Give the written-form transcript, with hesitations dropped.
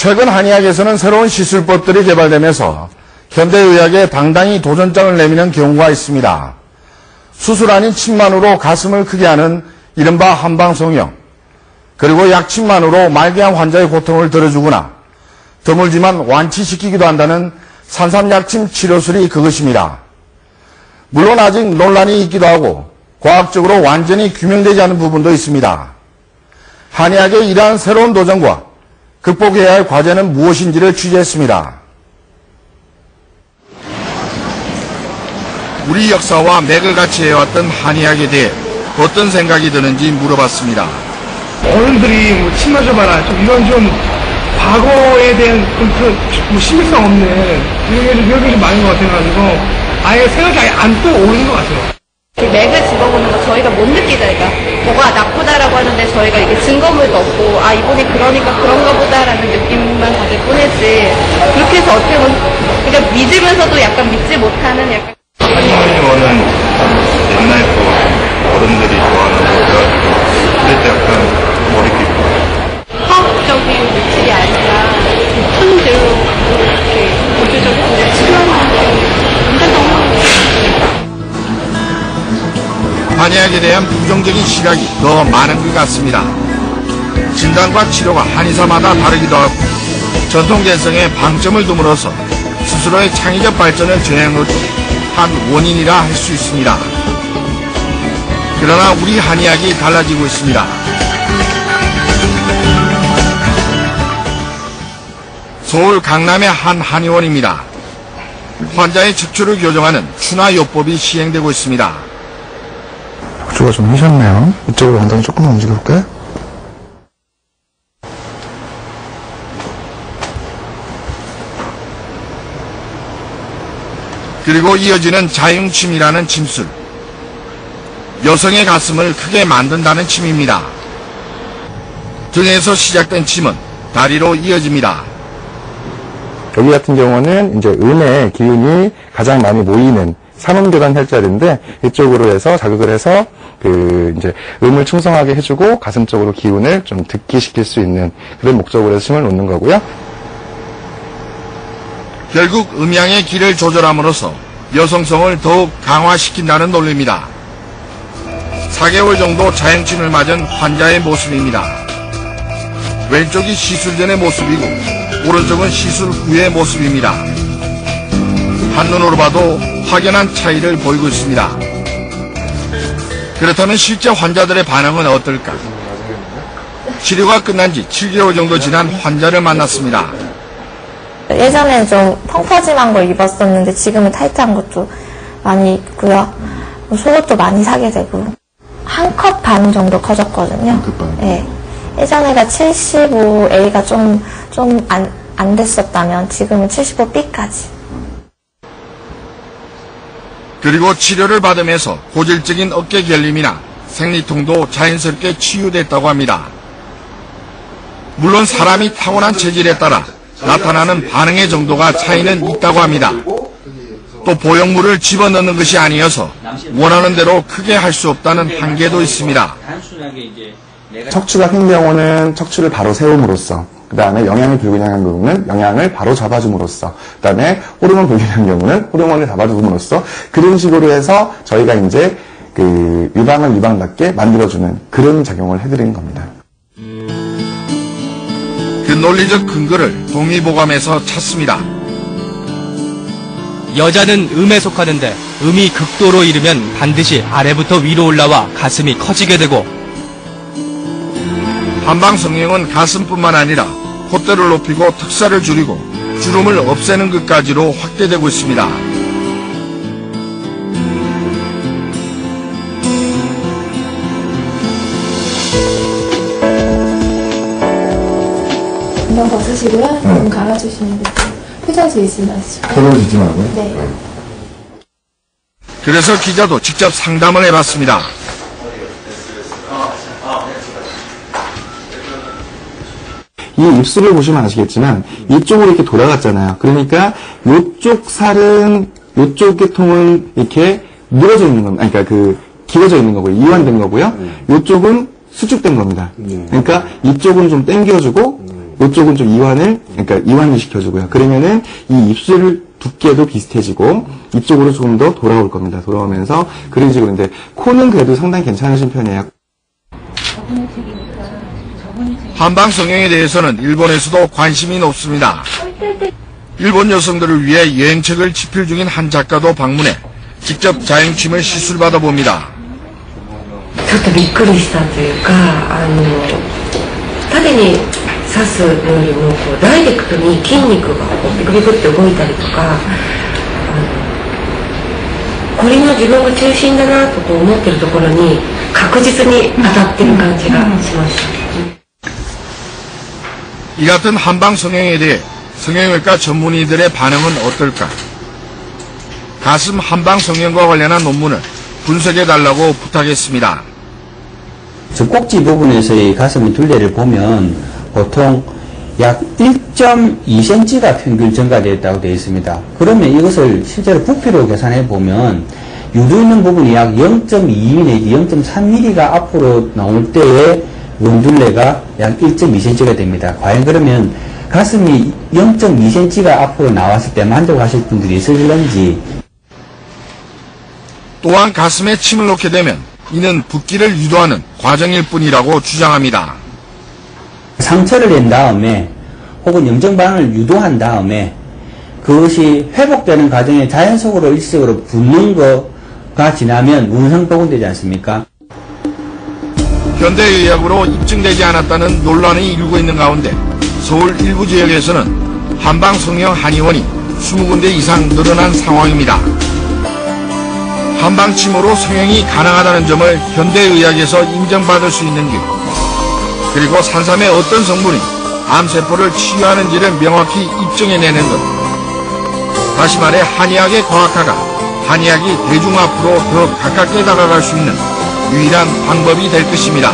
최근 한의학에서는 새로운 시술법들이 개발되면서 현대의학에 당당히 도전장을 내미는 경우가 있습니다. 수술 아닌 침만으로 가슴을 크게 하는 이른바 한방성형, 그리고 약침만으로 말기암 환자의 고통을 덜어주거나 드물지만 완치시키기도 한다는 산삼약침 치료술이 그것입니다. 물론 아직 논란이 있기도 하고 과학적으로 완전히 규명되지 않은 부분도 있습니다. 한의학의 이러한 새로운 도전과 극복해야 할 과제는 무엇인지를 취재했습니다. 우리 역사와 맥을 같이 해왔던 한의학에 대해 어떤 생각이 드는지 물어봤습니다. 어른들이 뭐 침 맞아봐라 이런 좀 과거에 대한 신빙성 없는 이런 게 좀 많은 것 같아가지고 아예 생각이 안 떠오르는 것 같아요. 맥을 집어보는 거 저희가 못 느끼다니까 뭐가 나쁘다라고 하는데 저희가 이게 증거물도 없고 아 이분이 그러니까 그런가 보다라는 느낌만 가질 뿐이지 그렇게 해서 어떻게 보면 그러니까 믿으면서도 약간 믿지 못하는 약간 한의원은 옛날 어른들이 좋아하는 거여가지고 그럴 때 약간 머리 깊고 화학적인 물질이 아니라 손대로 이렇게 보조적으로 치료하는 게 굉장히 한의학에 대한 부정적인 시각이 더 많은 것 같습니다. 진단과 치료가 한의사마다 다르기도 하고 전통 개성에 방점을 둠으로써 스스로의 창의적 발전을 저해한 것도 한 원인이라 할 수 있습니다. 그러나 우리 한의학이 달라지고 있습니다. 서울 강남의 한 한의원입니다. 환자의 척추를 교정하는 추나요법이 시행되고 있습니다. 척추가 좀 휘셨네요. 이쪽으로 엉덩이 조금만 움직여볼까요? 그리고 이어지는 자흉침이라는 침술. 여성의 가슴을 크게 만든다는 침입니다. 등에서 시작된 침은 다리로 이어집니다. 여기 같은 경우는 이제 음의 기운이 가장 많이 모이는 산원교단 혈자리인데 이쪽으로 해서 자극을 해서 이제 음을 충성하게 해주고 가슴 쪽으로 기운을 좀 득기시킬 수 있는 그런 목적으로 해서 침을 놓는 거고요. 결국 음양의 길을 조절함으로써 여성성을 더욱 강화시킨다는 논리입니다. 4개월 정도 자행침을 맞은 환자의 모습입니다. 왼쪽이 시술 전의 모습이고 오른쪽은 시술 후의 모습입니다. 한눈으로 봐도 확연한 차이를 보이고 있습니다. 그렇다면 실제 환자들의 반응은 어떨까? 치료가 끝난 지 7개월 정도 지난 환자를 만났습니다. 예전엔 좀 펑퍼짐한 걸 입었었는데 지금은 타이트한 것도 많이 입고요. 속옷도 많이 사게 되고 한 컵 반 정도 커졌거든요. 네. 예전에가 75A가 좀 안 됐었다면 지금은 75B까지. 그리고 치료를 받으면서 고질적인 어깨 결림이나 생리통도 자연스럽게 치유됐다고 합니다. 물론 사람이 타고난 체질에 따라 나타나는 반응의 정도가 차이는 있다고 합니다. 또 보형물을 집어넣는 것이 아니어서 원하는 대로 크게 할 수 없다는 한계도 있습니다. 척추가 큰 경우는 척추를 바로 세움으로써, 그 다음에 영양이 불균형한 경우는 영양을 바로 잡아줌으로써, 그 다음에 호르몬 불균형한 경우는 호르몬을 잡아줌으로써 그런 식으로 해서 저희가 이제 유방을 유방답게 만들어주는 그런 작용을 해드리는 겁니다. 그 논리적 근거를 동의보감에서 찾습니다. 여자는 음에 속하는데 음이 극도로 이르면 반드시 아래부터 위로 올라와 가슴이 커지게 되고 한방성형은 가슴뿐만 아니라 콧대를 높이고 턱살을 줄이고 주름을 없애는 것까지로 확대되고 있습니다. 금방 벗으시고요. 좀 감아주시면 되고 표정 지으지 마시고. 표정 지지 말고요? 네. 그래서 기자도 직접 상담을 해봤습니다. 이 입술을 보시면 아시겠지만 이쪽으로 이렇게 돌아갔잖아요. 그러니까 이쪽 살은 이쪽의 통은 이렇게 늘어져 있는 겁니다. 그러니까 기워져 있는 거고요. 이완된 거고요. 이쪽은 수축된 겁니다. 그러니까 이쪽은 좀 당겨주고 이쪽은 좀 그러니까 이완을 시켜주고요. 그러면은 이 입술 두께도 비슷해지고 이쪽으로 조금 더 돌아올 겁니다. 돌아오면서 그런 식으로. 근데 코는 그래도 상당히 괜찮으신 편이에요. 한방 성형에 대해서는 일본에서도 관심이 높습니다. 일본 여성들을 위해 여행책을 집필 중인 한 작가도 방문해 직접 자행침을 시술받아 봅니다. ちょっとびっくりしたというか、縦に刺すよりもこうダイレクトに筋肉がこうビクビクって動いたりとか、これが自分が中心だなとこう思ってるところに確実に当たってる感じがしました。 이 같은 한방 성형에 대해 성형외과 전문의들의 반응은 어떨까? 가슴 한방 성형과 관련한 논문을 분석해달라고 부탁했습니다. 저 꼭지 부분에서의 가슴의 둘레를 보면 보통 약 1.2cm가 평균 증가되었다고 되어 있습니다. 그러면 이것을 실제로 부피로 계산해 보면 유두 있는 부분이 약 0.2 내지 0.3mm가 앞으로 나올 때의 원둘레가 약 1.2cm가 됩니다. 과연 그러면 가슴이 0.2cm가 앞으로 나왔을 때 만족하실 분들이 있을런지. 또한 가슴에 침을 놓게 되면 이는 붓기를 유도하는 과정일 뿐이라고 주장합니다. 상처를 낸 다음에 혹은 염증반응을 유도한 다음에 그것이 회복되는 과정에 자연적으로 일시적으로 붓는 거가 지나면 문성병은 되지 않습니까? 현대의학으로 입증되지 않았다는 논란이 일고 있는 가운데 서울 일부 지역에서는 한방 성형 한의원이 20군데 이상 늘어난 상황입니다. 한방침으로 성형이 가능하다는 점을 현대의학에서 인정받을 수 있는 길, 그리고 산삼의 어떤 성분이 암세포를 치유하는지를 명확히 입증해내는 것. 다시 말해 한의학의 과학화가 한의학이 대중 앞으로 더 가깝게 다가갈 수 있는 유일한 방법이 될 것입니다.